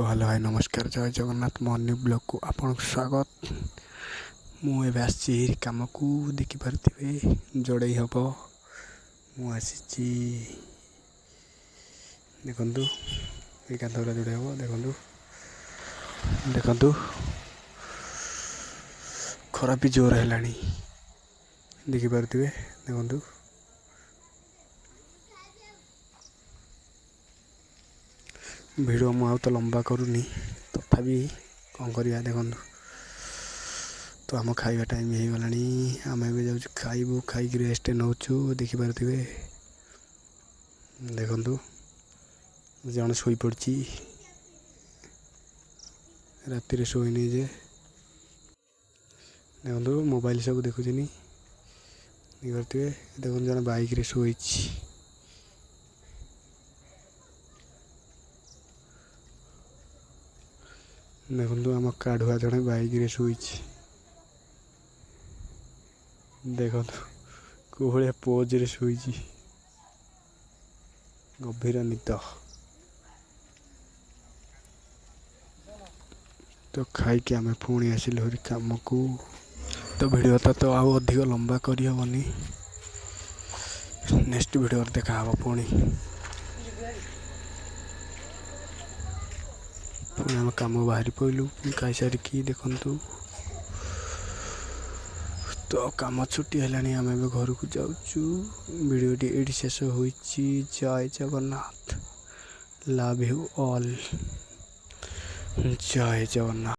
तो hello hi नमस्कार जय जगन्नाथ मॉर्निंग ब्लॉग को आपन स्वागत। मुझे आसी कम को देखिपे जोड़े हम मुझे देखु ये कांथरा जोड़े हम देखु देखु खरा भी जोर है देखिपे देखु भिडियो मु तो लंबा करूनी तथापि कौन करिया देखु तो आम खाइबा टाइम हो गला आम ए जाऊँ खाइबू खाई रेस्ट नौचु देखिपे देखु जन शोई पड़ी राति शोनी जे देखु मोबाइल सब देखुनी देखिपे देखु जन बाइक रे शोई देखु आम काढ़ुआ जड़े बाइक रे शोई देखु कोहलिया पोज रे शोई गभीर निद तो खाई आम पुणी आसिलु कम को तो वीडियो तो आउ अधिक लंबा करहबनी नेक्स्ट वीडियो देखा पुणी पुणी आम कम बाहरी पड़लु खाई सारिकी देखु तो कम छुट्टी है आम घर को जाऊँ वीडियोटी ये शेष हो जय जगन्नाथ लव यू ऑल जय जगन्नाथ।